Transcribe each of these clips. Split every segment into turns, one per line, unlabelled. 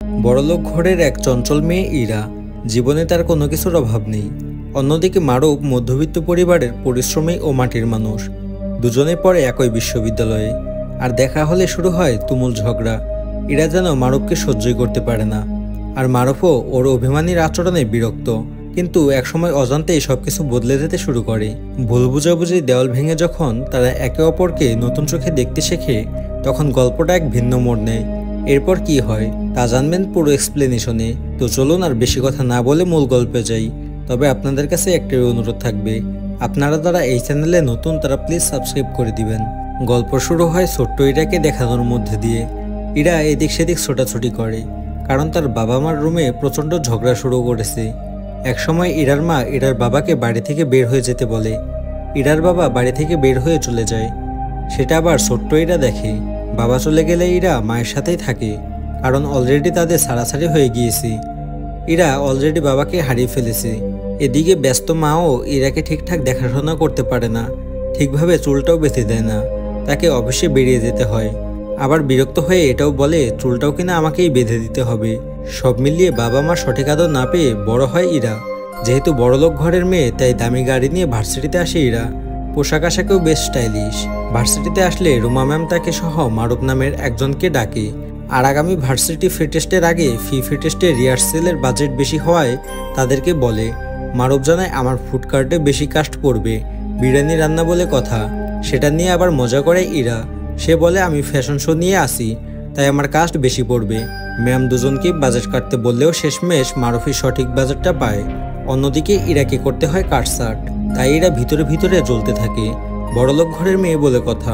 বড়লোক ঘরের এক চঞ্চল মেয়ে ইরা। জীবনে তার কোনো কিছুর অভাব নেই। অন্যদিকে মারুফ মধ্যবিত্ত পরিবারের পরিশ্রমী ও মাটির মানুষ। দুজনে পড়ে একই বিশ্ববিদ্যালয়ে, আর দেখা হলে শুরু হয় তুমুল ঝগড়া। ইরা যেন মারুফকে সহ্যই করতে পারে না, আর মারুফও ওর অভিমানীর আচরণে বিরক্ত। কিন্তু একসময় অজান্তেই সবকিছু বদলে যেতে শুরু করে। ভুল বুঝাবুঝি দেওয়াল ভেঙে যখন তারা একে অপরকে নতুন চোখে দেখতে শেখে, তখন গল্পটা এক ভিন্ন মোড় নেয়। এরপর কি হয় তা জানবেন পুরো এক্সপ্লেনেশনে। তো চলুন আর বেশি কথা না বলে মূল গল্পে যাই। তবে আপনাদের কাছে একটাই অনুরোধ থাকবে, আপনারা যারা এই চ্যানেলে নতুন তারা প্লিজ সাবস্ক্রাইব করে দিবেন। গল্প শুরু হয় ছোট্ট ইরাকে দেখানোর মধ্যে দিয়ে। ইরা এদিক সেদিক ছোটাছুটি করে, কারণ তার বাবা মার রুমে প্রচণ্ড ঝগড়া শুরু করেছে। একসময় ইরার মা ইরার বাবাকে বাড়ি থেকে বের হয়ে যেতে বলে। ইরার বাবা বাড়ি থেকে বের হয়ে চলে যায়। সেটা আবার ছোট্ট ইরা দেখে। বাবা চলে গেলে ইরা মায়ের সাথেই থাকে, কারণ অলরেডি তাদের ছাড়াছাড়ি হয়ে গিয়েছে। ইরা অলরেডি বাবাকে হারিয়ে ফেলেছে। এদিকে ব্যস্ত মাও ইরাকে ঠিকঠাক দেখাশোনা করতে পারে না, ঠিকভাবে চুলটাও বেঁধে দেয় না। তাকে অফিসে বেরিয়ে যেতে হয়। আবার বিরক্ত হয়ে এটাও বলে চুলটাও কিনা আমাকেই বেঁধে দিতে হবে। সব মিলিয়ে বাবা মা সঠিক আদর না পেয়ে বড় হয় ইরা। যেহেতু বড়লোক ঘরের মেয়ে, তাই দামি গাড়ি নিয়ে ভার্সিটিতে আসে ইরা। পোশাক আশাকেও বেশ স্টাইলিশ। ভার্সিটিতে আসলে রুমা ম্যাম তাকে সহ মারুফ নামের একজনকে ডাকে। আর আগামী ভার্সিটি ফ্রি টেস্টের আগে ফ্রি টেস্টের রিহার্সেলের বাজেট বেশি হওয়ায় তাদেরকে বলে। মারুফ জানায় আমার ফুড কার্টে বেশি কাস্ট পড়বে, বিরিয়ানি রান্না বলে কথা। সেটা নিয়ে আবার মজা করে ইরা। সে বলে আমি ফ্যাশন শো নিয়ে আসি, তাই আমার কাস্ট বেশি পড়বে। ম্যাম দুজনকে বাজেট কাটতে বললেও শেষমেশ মারুফই সঠিক বাজেটটা পায়। অন্যদিকে ইরাকে করতে হয় কাটসাট, তাই এরা ভিতরে ভিতরে জ্বলতে থাকে। বড়লোক ঘরের মেয়ে বলে কথা।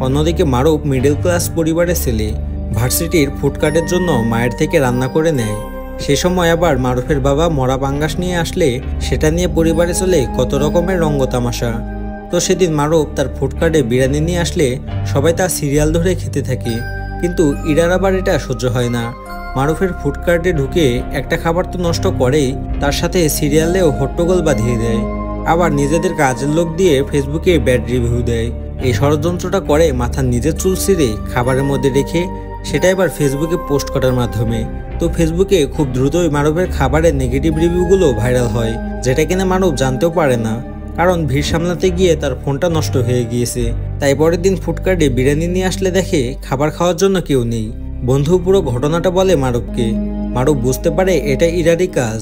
অন্যদিকে মারুফ মিডল ক্লাস পরিবারের ছেলে। ভার্সিটির ফুডকার্টের জন্য মায়ের থেকে রান্না করে নেয়। সে সময় আবার মারুফের বাবা মরা পাঙ্গাস নিয়ে আসলে সেটা নিয়ে পরিবারে চলে কত রকমের রঙ্গতামাশা। তো সেদিন মারুফ তার ফুডকার্টে বিরিয়ানি নিয়ে আসলে সবাই তার সিরিয়াল ধরে খেতে থাকে। কিন্তু ইরার আবার এটা সহ্য হয় না। মারুফের ফুডকার্টে ঢুকে একটা খাবার তো নষ্ট করেই, তার সাথে সিরিয়ালেও হট্টগোল বাঁধিয়ে দেয়। আবার নিজেদের কাজের লোক দিয়ে ফেসবুকে ব্যাড রিভিউ দেয়। এই ষড়যন্ত্রটা করে মাথার নিজের চুল ছিঁড়ে খাবারের মধ্যে রেখে সেটা এবার ফেসবুকে পোস্ট করার মাধ্যমে। তো ফেসবুকে খুব দ্রুতই মারুফের খাবারের নেগেটিভ রিভিউগুলো ভাইরাল হয়, যেটা কিনা মারুফ জানতেও পারে না, কারণ ভিড় সামলাতে গিয়ে তার ফোনটা নষ্ট হয়ে গিয়েছে। তাই পরের দিন ফুডকার্টে বিরিয়ানি নিয়ে আসলে দেখে খাবার খাওয়ার জন্য কেউ নেই। বন্ধু পুরো ঘটনাটা বলে মারুফকে। মারুফ বুঝতে পারে এটা ইরারই কাজ,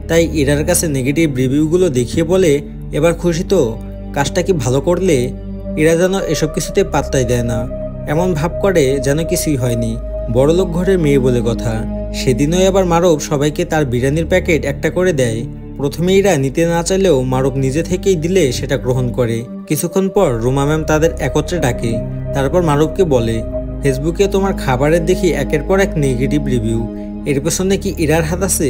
তাই ইরার কাছে নেগেটিভ রিভিউগুলো দেখিয়ে বলে এবার খুশি তো, কাজটা কি ভালো করলে? ইরা যেন এসব কিছুতে পাত্তাই দেয় না, এমন ভাব করে যেন কিছুই হয়নি। বড়লোক ঘরের মেয়ে বলে কথা। সেদিনই আবার মারুফ সবাইকে তার বিরিয়ানির প্যাকেট একটা করে দেয়। প্রথমে ইরা নিতে না চাইলেও মারুফ নিজে থেকেই দিলে সেটা গ্রহণ করে। কিছুক্ষণ পর রুমা ম্যাম তাদের একত্রে ডাকে। তারপর মারুফকে বলে ফেসবুকে তোমার খাবারের দেখি একের পর এক নেগেটিভ রিভিউ, এর পেছনে কি ইরার হাত আছে?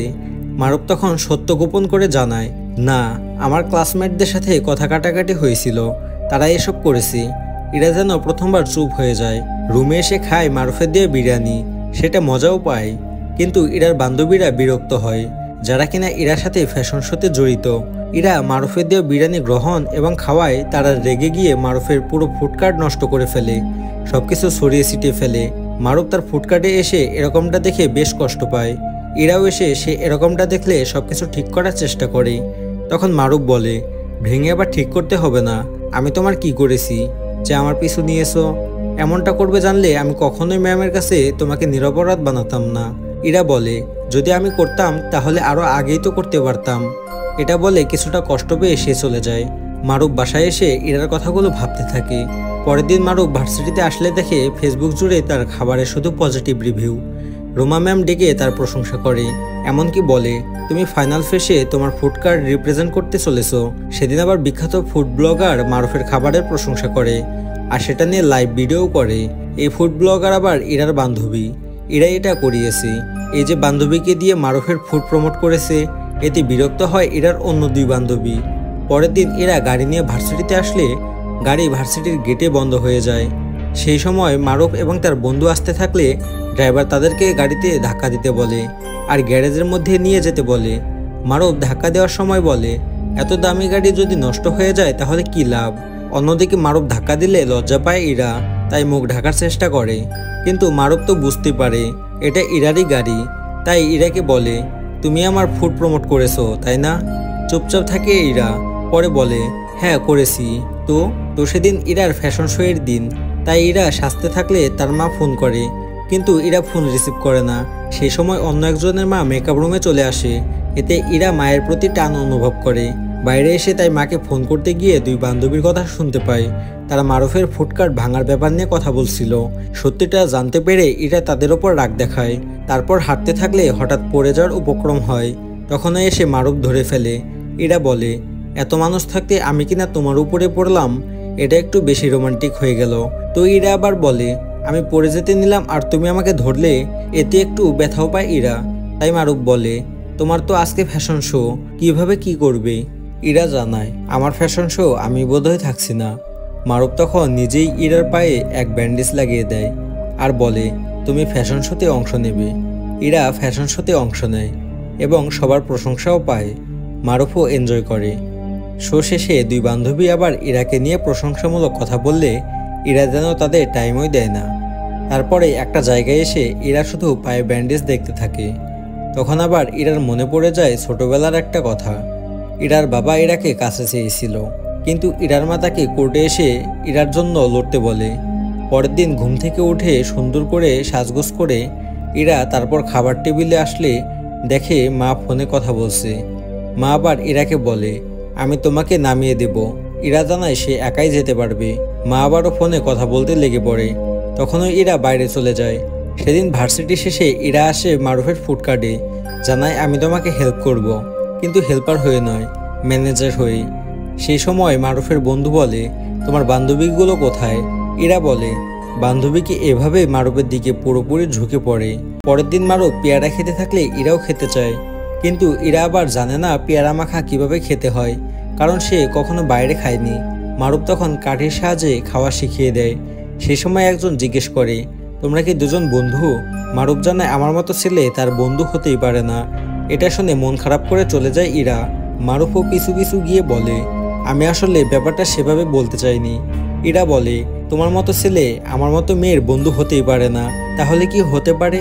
মারুফ তখন সত্য গোপন করে জানায়, না, আমার ক্লাসমেটদের সাথে কথা কাটাকাটি হয়েছিল, তারা এসব করেছে। ইরা যেন প্রথমবার চুপ হয়ে যায়। রুমে এসে খায় মারুফের দিয়ে বিরিয়ানি, সেটা মজাও পায়। কিন্তু ইরার বান্ধবীরা বিরক্ত হয়, যারা কিনা ইরার সাথে ফ্যাশন শোতে জড়িত। ইরা মারুফের দিয়ে বিরিয়ানি গ্রহণ এবং খাওয়ায় তারা রেগে গিয়ে মারুফের পুরো ফুডকার্ট নষ্ট করে ফেলে, সবকিছু ছড়িয়ে ছিটিয়ে ফেলে। মারুফ তার ফুডকার্টে এসে এরকমটা দেখে বেশ কষ্ট পায়। ইরাও এসে সে এরকমটা দেখলে সবকিছু ঠিক করার চেষ্টা করে। তখন মারুফ বলে ভেঙে আবার ঠিক করতে হবে না, আমি তোমার কি করেছি যে আমার পিছু নিয়েছো? এমনটা করবে জানলে আমি কখনোই ম্যামের কাছে তোমাকে নিরপরাধ বানাতাম না। ইরা বলে যদি আমি করতাম তাহলে আরো আগেই তো করতে পারতাম। এটা বলে কিছুটা কষ্ট পেয়ে সে চলে যায়। মারুফ বাসায় এসে ইরার কথাগুলো ভাবতে থাকে। পরের দিন মারুফ ভার্সিটিতে আসলে দেখে ফেসবুক জুড়ে তার খাবারের শুধু পজিটিভ রিভিউ। রুমা ম্যাম ডেকে তার প্রশংসা করে, এমনকি বলে তুমি ফাইনাল ফেসে তোমার ফুড কার্ট রিপ্রেজেন্ট করতে চলেছ। সেদিন আবার বিখ্যাত ফুড ব্লগার মারুফের খাবারের প্রশংসা করে, আর সেটা নিয়ে লাইভ ভিডিও করে। এই ফুড ব্লগার আবার ইরার বান্ধবী। ইরা এটা করিয়েছে, এই যে বান্ধবীকে দিয়ে মারুফের ফুড প্রমোট করেছে। এতে বিরক্ত হয় ইরার অন্য দুই বান্ধবী। পরের দিন এরা গাড়ি নিয়ে ভার্সিটিতে আসলে গাড়ি ভার্সিটির গেটে বন্ধ হয়ে যায়। সেই সময় মারুফ এবং তার বন্ধু আসতে থাকলে ড্রাইভার তাদেরকে গাড়িতে ধাক্কা দিতে বলে আর গ্যারেজের মধ্যে নিয়ে যেতে বলে। মারুফ ধাক্কা দেওয়ার সময় বলে এত দামি গাড়ি যদি নষ্ট হয়ে যায় তাহলে কি লাভ? অন্যদিকে মারুফ ধাক্কা দিলে লজ্জা পায় ইরা, তাই মুখ ঢাকার চেষ্টা করে। কিন্তু মারুফ তো বুঝতে পারে এটা ইরারই গাড়ি, তাই ইরাকে বলে, তুমি আমার ফুড প্রমোট করেছো তাই না? চুপচাপ থাকে ইরা, পরে বলে, হ্যাঁ করেছি। তো তো সেদিন ইরার ফ্যাশন শো এর দিন, তাই ইরা সাজতে থাকলে তার মা ফোন করে, কিন্তু ইরা ফোন রিসিভ করে না। সেই সময় অন্য একজনের মা মেকআপ রুমে চলে আসে। এতে ইরা মায়ের প্রতি টান অনুভব করে। বাইরে এসে তাই মাকে ফোন করতে গিয়ে দুই বান্ধবীর কথা শুনতে পায়। তারা মারুফের ফুডকার্ট ভাঙার ব্যাপার নিয়ে কথা বলছিল। সত্যিটা জানতে পেরে ইরা তাদের ওপর রাগ দেখায়। তারপর হাঁটতে থাকলে হঠাৎ পড়ে যাওয়ার উপক্রম হয়। তখনই এসে মারুফ ধরে ফেলে। ইরা বলে, এত মানুষ থাকতে আমি কিনা তোমার উপরে পড়লাম, এটা একটু বেশি রোমান্টিক হয়ে গেল। তো ইরা আবার বলে, আমি পড়ে যেতে নিলাম আর তুমি আমাকে ধরলে, এতে একটু ব্যথাও পায় ইরা। তাই মারুফ বলে, তোমার তো আজকে ফ্যাশন শো, কিভাবে কি করবে? ইরা জানায়, আমার ফ্যাশন শো আমি বোধহয় থাকছি না। মারুফ তখন নিজেই ইরার পায়ে এক ব্যান্ডেজ লাগিয়ে দেয় আর বলে, তুমি ফ্যাশন শোতে অংশ নেবে। ইরা ফ্যাশন শোতে অংশ নেয় এবং সবার প্রশংসাও পায়। মারুফও এনজয় করে। শো শেষে দুই বান্ধবী আবার ইরাকে নিয়ে প্রশংসামূলক কথা বললে ইরা যেন তাদের টাইমই দেয় না। তারপরে একটা জায়গায় এসে ইরা শুধু পায়ে ব্যান্ডেজ দেখতে থাকে। তখন আবার ইরার মনে পড়ে যায় ছোটবেলার একটা কথা। ইরার বাবা ইরাকে কাছে চেয়েছিল, কিন্তু ইরার মা তাকে কোর্টে এসে ইরার জন্য লড়তে বলে। পরের দিন ঘুম থেকে উঠে সুন্দর করে সাজগোজ করে ইরা তারপর খাবার টেবিলে আসলে দেখে মা ফোনে কথা বলছে। মা আবার ইরাকে বলে, আমি তোমাকে নামিয়ে দেব। ইরা জানায় সে একাই যেতে পারবে। মা আবারও ফোনে কথা বলতে লেগে পড়ে। তখনও ইরা বাইরে চলে যায়। সেদিন ভার্সিটি শেষে ইরা আসে মারুফের ফুডকার্টে, জানায় আমি তোমাকে হেল্প করব, কিন্তু হেল্পার হয়ে নয়, ম্যানেজার হয়ে। সেই সময় মারুফের বন্ধু বলে, তোমার বান্ধবীগুলো কোথায়? ইরা বলে, বান্ধবীকে এভাবে মারুফের দিকে পুরোপুরি ঝুঁকে পড়ে। পরের দিন মারুফ পেয়ারা খেতে থাকলে ইরাও খেতে চায়, কিন্তু ইরা আবার জানে না পেয়ারা মাখা কিভাবে খেতে হয়, কারণ সে কখনো বাইরে খায়নি। মারুফ তখন কাঠির সাহায্যে খাওয়া শিখিয়ে দেয়। সেই সময় একজন জিজ্ঞেস করে, তোমরা কি দুজন বন্ধু? মারুফ জানায়, আমার মতো ছেলে তার বন্ধু হতেই পারে না। এটা শুনে মন খারাপ করে চলে যায় ইরা। মারুফও পিছু পিছু গিয়ে বলে, আমি আসলে ব্যাপারটা সেভাবে বলতে চাইনি। ইরা বলে, তোমার মতো ছেলে আমার মতো মেয়ের বন্ধু হতেই পারে না, তাহলে কি হতে পারে?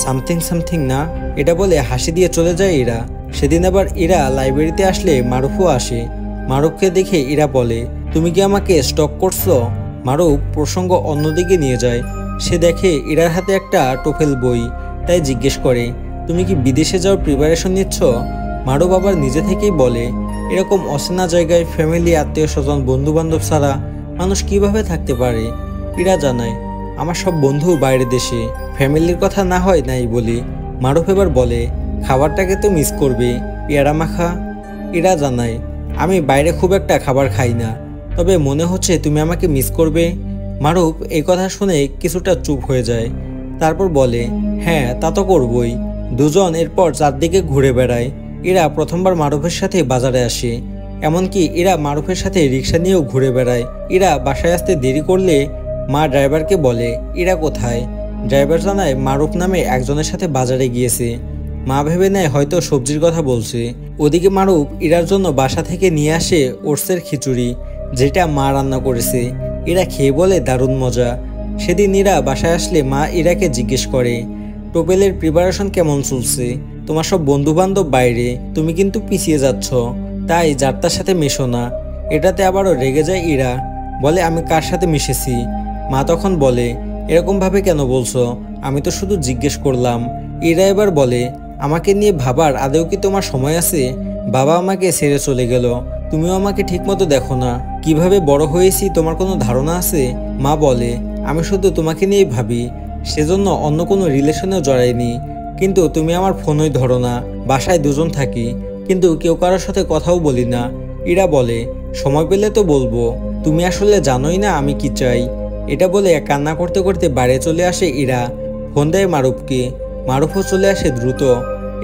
সামথিং সামথিং না? এটা বলে হাসি দিয়ে চলে যায় ইরা। সেদিন আবার ইরা লাইব্রেরিতে আসলে মারুফও আসে। মারুফকে দেখে ইরা বলে, তুমি কি আমাকে স্টক করছো? মারুফ প্রসঙ্গ অন্যদিকে নিয়ে যায়। সে দেখে ইরার হাতে একটা টোফেল বই, তাই জিজ্ঞেস করে, তুমি কি বিদেশে যাওয়ার প্রিপারেশন নিচ্ছ? মারুফ আবার নিজে থেকেই বলে, এরকম অচেনা জায়গায় ফ্যামিলি, আত্মীয় স্বজন, বন্ধু বান্ধব ছাড়া মানুষ কিভাবে থাকতে পারে? ইরা জানায়, আমার সব বন্ধু বাইরে দেশে, ফ্যামিলির কথা না হয় নাই বলি। মারুফ এবার বলে, খাবারটাকে তো মিস করবে, পেয়ারা মাখা। ইরা জানায়, আমি বাইরে খুব একটা খাবার খাই না, তবে মনে হচ্ছে তুমি আমাকে মিস করবে। মারুফ এই কথা শুনে কিছুটা চুপ হয়ে যায়। তারপর বলে, হ্যাঁ তা তো করবই। দুজন এরপর চারদিকে ঘুরে বেড়ায়। ইরা প্রথমবার মারুফের সাথে বাজারে আসে, এমনকি ইরা মারুফের সাথে রিক্সা নিয়েও ঘুরে বেড়ায়। ইরা বাসায় আসতে দেরি করলে মা ড্রাইভারকে বলে, ইরা কোথায়? ড্রাইভার জানায়, মারুফ নামে একজনের সাথে বাজারে গিয়েছে। মা ভেবে নেয় হয়তো সবজির কথা বলছে। ওদিকে মারুফ ইরার জন্য বাসা থেকে নিয়ে আসে ওটসের খিচুড়ি, যেটা মা রান্না করেছে। ইরা খেয়ে বলে, দারুণ মজা। সেদিন ইরা বাসায় আসলে মা ইরাকে জিজ্ঞেস করে, টোপেলের প্রিপারেশন কেমন চলছে? তোমার সব বন্ধু বান্ধব বাইরে, তুমি কিন্তু পিছিয়ে যাচ্ছ, তাই যাত্রার সাথে মেশো না। এটাতে আবারও রেগে যায় ইরা, বলে, আমি কার সাথে মিশেছি? মা তখন বলে, এরকমভাবে কেন বলছো? আমি তো শুধু জিজ্ঞেস করলাম। ইরা এবার বলে, আমাকে নিয়ে ভাবার আদৌ কি তোমার সময় আছে? বাবা আমাকে ছেড়ে চলে গেল, তুমিও আমাকে ঠিকমতো দেখো না। কিভাবে বড় হয়েছি তোমার কোনো ধারণা আছে? মা বলে, আমি শুধু তোমাকে নিয়েই ভাবি, সেজন্য অন্য কোনো রিলেশনেও জড়াইনি। কিন্তু তুমি আমার ফোনই ধরো না। বাসায় দুজন থাকি, কিন্তু কেউ কারোর সাথে কথাও বলি না। ইরা বলে, সময় পেলে তো বলবো, তুমি আসলে জানোই না আমি কি চাই। এটা বলে কান্না করতে করতে বাইরে চলে আসে ইরা। ফোন দেয় মারুফকে। মারুফও চলে আসে দ্রুত,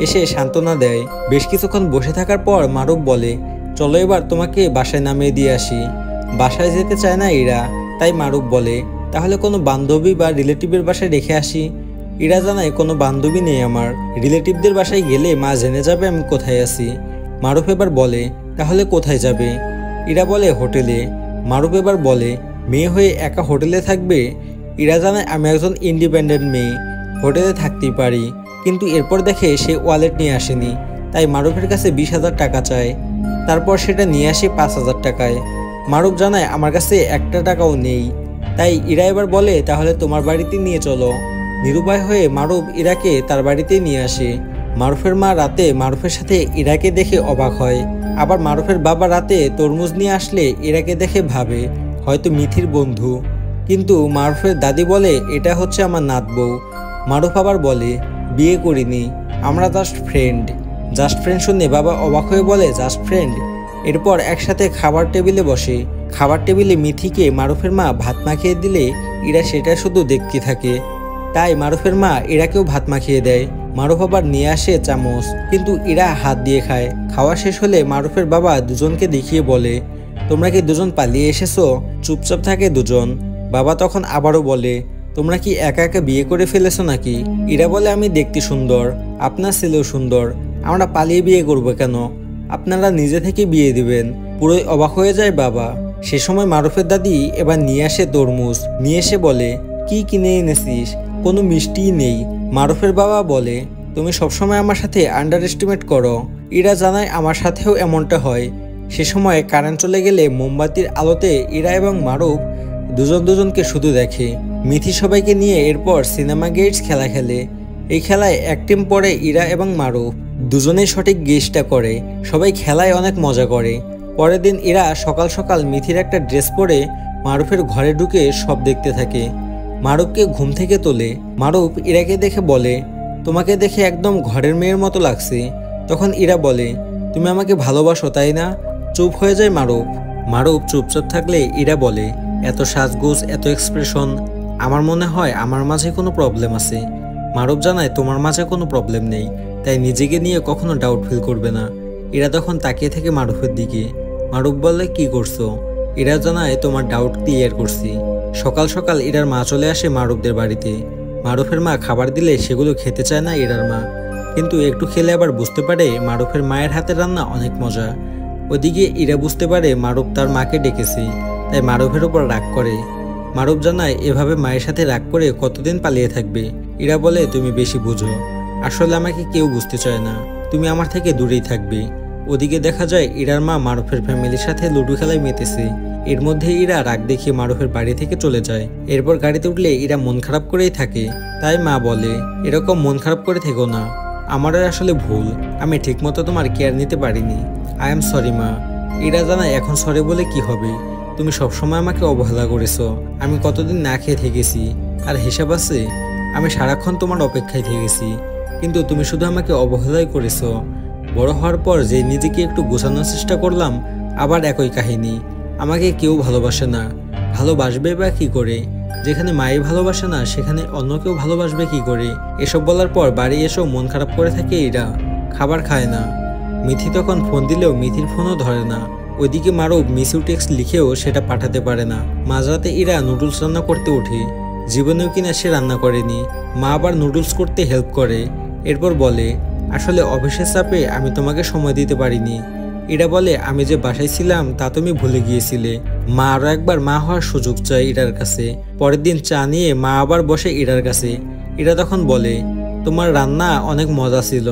এসে সান্ত্বনা দেয়। বেশ কিছুক্ষণ বসে থাকার পর মারুফ বলে, চলো এবার তোমাকে বাসায় নামিয়ে দিয়ে আসি। বাসায় যেতে চায় না ইরা, তাই মারুফ বলে, তাহলে কোনো বান্ধবী বা রিলেটিভের বাসায় রেখে আসি। ইরা জানায়, কোনো বান্ধবী নেই আমার, রিলেটিভদের বাসায় গেলে মা জেনে যাবে আমি কোথায় আছি। মারুফ এবার বলে, তাহলে কোথায় যাবে? ইরা বলে, হোটেলে। মারুফ এবার বলে, মেয়ে হয়ে একা হোটেলে থাকবে? ইরা জানায়, আমি একজন ইন্ডিপেন্ডেন্ট মেয়ে, হোটেলে থাকতেই পারি, কিন্তু এরপর দেখে সে ওয়ালেট নিয়ে আসেনি, তাই মারুফের কাছে 20,000 টাকা চায়। তারপর সেটা নিয়ে আসে 5,000 টাকায়। মারুফ জানায় আমার কাছে একটা টাকাও নেই। তাই ইরা এবার বলে তাহলে তোমার বাড়িতে নিয়ে চলো। নিরুপায় হয়ে মারুফ ইরাকে তার বাড়িতে নিয়ে আসে। মারুফের মা রাতে মারুফের সাথে ইরাকে দেখে অবাক হয়। আবার মারুফের বাবা রাতে তরমুজ নিয়ে আসলে ইরাকে দেখে ভাবে হয়তো মিথির বন্ধু, কিন্তু মারুফের দাদি বলে এটা হচ্ছে আমার নাত বউ। মারুফ আবার বলে বিয়ে করিনি, আমরা জাস্ট ফ্রেন্ড। জাস্ট ফ্রেন্ড শুনে বাবা অবাক হয়ে বলে জাস্ট ফ্রেন্ড। এরপর একসাথে খাবার টেবিলে বসে। খাবার টেবিলে মিথিকে মারুফের মা ভাত মাখিয়ে দিলে ইরা সেটা শুধু দেখতে থাকে। তাই মারুফের মা ইরাকেও ভাত মাখিয়ে দেয়। মারুফ আবার নিয়ে আসে চামচ, কিন্তু ইরা হাত দিয়ে খায়। খাওয়া শেষ হলে মারুফের বাবা দুজনকে দেখিয়ে বলে তোমরা কি দুজন পালিয়ে এসেছো? চুপচাপ থাকে দুজন। বাবা তখন আবারও বলে তোমরা কি একা একা বিয়ে করে ফেলেছো নাকি? ইরা বলে আমি দেখতে সুন্দর, আপনার ছেলেও সুন্দর, আমরা পালিয়ে বিয়ে করবো কেন? আপনারা নিজে থেকে বিয়ে দিবেন। পুরোই অবাক হয়ে যায় বাবা। সে সময় মারুফের দাদি এবার নিয়ে আসে তরমুজ। নিয়ে এসে বলে কি কিনে এনেছিস? কোনো মিষ্টিই নেই। মারুফের বাবা বলে তুমি সবসময় আমার সাথে আন্ডার এস্টিমেট করো। ইরা জানায় আমার সাথেও এমনটা হয়। সে সময় কারেন্ট চলে গেলে মোমবাতির আলোতে ইরা এবং মারুফ দুজনকে শুধু দেখে। মিথি সবাইকে নিয়ে এরপর সিনেমা গেটস খেলা খেলে। এই খেলায় এক টিম পড়ে ইরা এবং মারুফ, দুজনেই সঠিক গেসটা করে। সবাই খেলায় অনেক মজা করে। পরের দিন ইরা সকাল সকাল মিথির একটা ড্রেস পরে মারুফের ঘরে ঢুকে সব দেখতে থাকে। মারুফকে ঘুম থেকে তোলে। মারুফ ইরাকে দেখে বলে তোমাকে দেখে একদম ঘরের মেয়ের মতো লাগছে। তখন ইরা বলে তুমি আমাকে ভালোবাসো তাই না? চুপ হয়ে যায় মারুফ। মারুফ চুপচাপ থাকলে ইরা বলে এত সাজগোজ, এত এক্সপ্রেশন, আমার মনে হয় আমার মাঝে কোনো প্রবলেম আছে। মারুফ জানায় তোমার মাঝে কোনো প্রবলেম নেই, তাই নিজেকে নিয়ে কখনো ডাউট ফিল করবে না। ইরা তখন তাকিয়ে থাকে মারুফের দিকে। মারুফ বলে কি করছো? ইরা জানায় তোমার ডাউট ক্লিয়ার করছি। সকাল সকাল ইরার মা চলে আসে মারুফদের বাড়িতে। মারুফের মা খাবার দিলে সেগুলো খেতে চায় না ইরার মা, কিন্তু একটু খেলে আবার বুঝতে পারে মারুফের মায়ের হাতের রান্না অনেক মজা। ওদিকে ইরা বুঝতে পারে মারুফ তার মাকে ডেকেছে, তাই মারুফের উপর রাগ করে। মারুফ জানায় এভাবে মায়ের সাথে রাগ করে কতদিন পালিয়ে থাকবে। ইরা বলে তুমি বেশি বুঝো, আসলে আমাকে কেউ বুঝতে চায় না, তুমি আমার থেকে দূরেই থাকবে। ওদিকে দেখা যায় ইরার মা মারুফের ফ্যামিলির সাথে লুডো খেলায় মেতেছে। এর মধ্যে ইরা রাগ দেখিয়ে মারুফের বাড়ি থেকে চলে যায়। এরপর গাড়িতে উঠলে ইরা মন খারাপ করেই থাকে। তাই মা বলে এরকম মন খারাপ করে থেকো না, আমারও আসলে ভুল, আমি ঠিকমতো তোমার কেয়ার নিতে পারিনি। আই এম সরি মা। ইরা জানায় এখন সরি বলে কি হবে, তুমি সবসময় আমাকে অবহেলা করেছো। আমি কতদিন না খেয়ে থেকেছি, আর হিসাব আছে? আমি সারাক্ষণ তোমার অপেক্ষায় থেকেছি, কিন্তু তুমি শুধু আমাকে অবহেলাই করেছো। বড় হওয়ার পর যে নিজেকে একটু গোছানোর চেষ্টা করলাম, আবার একই কাহিনী। আমাকে কেউ ভালোবাসে না, ভালোবাসবে বা কি করে? যেখানে মাই ভালোবাসে না সেখানে অন্য কেউ ভালোবাসবে কি করে? এসব বলার পর বাড়ি এসেও মন খারাপ করে থাকে ইরা, খাবার খায় না। মিথি তখন ফোন দিলেও মিথির ফোনও ধরে না। ওইদিকে মারুফ মিসিউ টেক্সট লিখেও সেটা পাঠাতে পারে না। মাঝরাতে ইরা নুডলস রান্না করতে ওঠে। জীবনেও কিনা সে রান্না করেনি। মা আবার নুডলস করতে হেল্প করে। এরপর বলে আসলে অফিসের চাপে আমি তোমাকে সময় দিতে পারিনি। ইরা বলে আমি যে বাসায় ছিলাম তা তুমি ভুলে গিয়েছিলে। মা আরো একবার মা হওয়ার সুযোগ চায় ইরার কাছে। পরের দিন চা নিয়ে মা আবার বসে ইরার কাছে। ইরা তখন বলে তোমার রান্না অনেক মজা ছিল।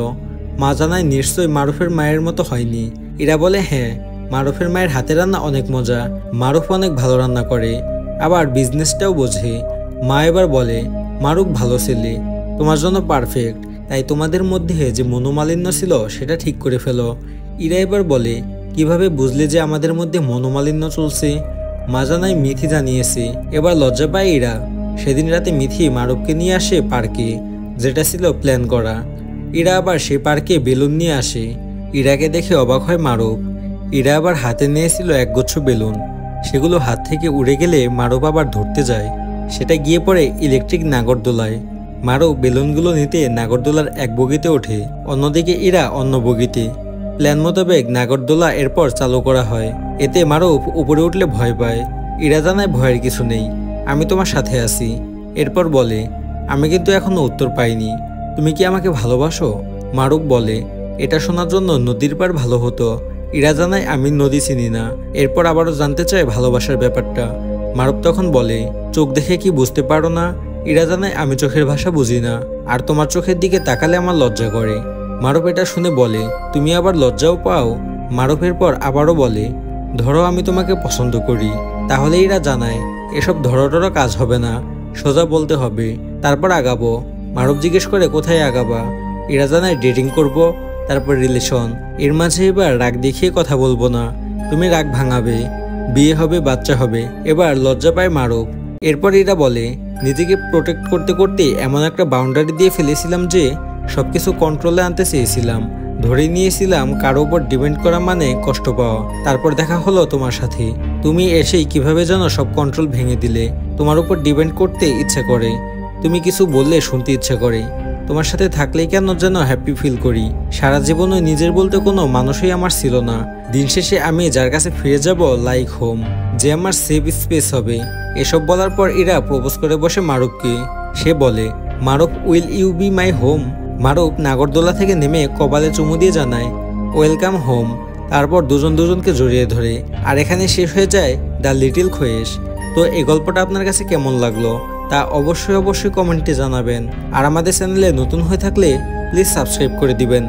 মা জানায় নিশ্চয়ই মারুফের মায়ের মতো হয়নি। ইরা বলে হ্যাঁ, মারুফের মায়ের হাতের রান্না অনেক মজা, মারুফ অনেক ভালো রান্না করে, আবার বিজনেসটাও বোঝে। মা এবার বলে মারুফ ভালো ছেলে, তোমার জন্য পারফেক্ট, তাই তোমাদের মধ্যে যে মনোমালিন্য ছিল সেটা ঠিক করে ফেলো। ইরা এবার বলে কিভাবে বুঝলে যে আমাদের মধ্যে মনোমালিন্য চলছে? মা জানায় মিথি জানিয়েছে। এবার লজ্জা পায় ইরা। সেদিন রাতে মিথি মারুফকে নিয়ে আসে পার্কে, যেটা ছিল প্ল্যান করা। ইরা আবার সেই পার্কে বেলুন নিয়ে আসে। ইরাকে দেখে অবাক হয় মারুফ। ইরা আবার হাতে নিয়েছিল একগুচ্ছ বেলুন। সেগুলো হাত থেকে উড়ে গেলে মারুফ আবার ধরতে যায়, সেটা গিয়ে পড়ে ইলেকট্রিক নাগরদোলায়। মারুফ বেলুনগুলো নিতে নাগরদোলার এক বগিতে ওঠে, অন্যদিকে ইরা অন্য বগিতে। প্ল্যান মোতাবেক নাগরদোলা এরপর চালু করা হয়। এতে মারুফ উপরে উঠলে ভয় পায়। ইরা জানায় ভয়ের কিছু নেই, আমি তোমার সাথে আছি। এরপর বলে আমি কিন্তু এখনো উত্তর পাইনি, তুমি কি আমাকে ভালোবাসো? মারুফ বলে এটা শোনার জন্য নদীর পার ভালো হতো। ইরা জানায় আমি নদী চিনি না। এরপর আবারও জানতে চায় ভালোবাসার ব্যাপারটা। মারুফ তখন বলে চোখ দেখে কি বুঝতে পারো না? ইরা জানায় আমি চোখের ভাষা বুঝি না, আর তোমার চোখের দিকে তাকালে আমার লজ্জা করে। মারুফ এটা শুনে বলে তুমি আবার লজ্জাও পাও? মারুফের পর আবারও বলে ধরো আমি তোমাকে পছন্দ করি। তাহলে ইরা জানায় এসব ধরো কাজ হবে না, সোজা বলতে হবে, তারপর আগাবো। মারুফ জিজ্ঞেস করে কোথায় আগাবা? ইরা জানায় ডেটিং করব, তারপর রিলেশন। এর মাঝে এবার রাগ দেখিয়ে কথা বলবো না, তুমি রাগ ভাঙাবে, বিয়ে হবে, বাচ্চা হবে। এবার লজ্জা পায় মারুফ। এরপর এরা বলে নিজেকে প্রোটেক্ট করতে করতে এমন একটা বাউন্ডারি দিয়ে ফেলেছিলাম যে সবকিছু কন্ট্রোলে আনতে চেয়েছিলাম, ধরে নিয়েছিলাম কারো উপর ডিপেন্ড করা মানে কষ্ট পাওয়া। তারপর দেখা হলো তোমার সাথে, তুমি এসেই কিভাবে যেন সব কন্ট্রোল ভেঙে দিলে। তোমার উপর ডিপেন্ড করতে ইচ্ছে করে, তুমি কিছু বললে শুনতে ইচ্ছে করে, তোমার সাথে থাকলেই কেন যেন হ্যাপি ফিল করি। সারা জীবনে নিজের বলতে কোনো মানুষই আমার ছিল না। দিন শেষে আমি যার কাছে ফিরে যাব লাইক হোম, যে আমার সেফ স্পেস হবে। এসব বলার পর ইরা প্রপোজ করে বসে মারুফকে। সে বলে Maruf will you be my home? Maruf নাগরদোলা থেকে নেমে কপালে চুমু দিয়ে জানায় ওয়েলকাম হোম। তারপর দুজন দুজনকে জড়িয়ে ধরে। আর এখানে শেষ হয়ে যায় দ্য লিটল খোয়েশ। তো এই গল্পটা আপনার কাছে কেমন লাগলো তা অবশ্যই কমেন্টে জানাবেন। আর আমাদের চ্যানেলে নতুন হয়ে থাকলে প্লিজ সাবস্ক্রাইব করে দিবেন।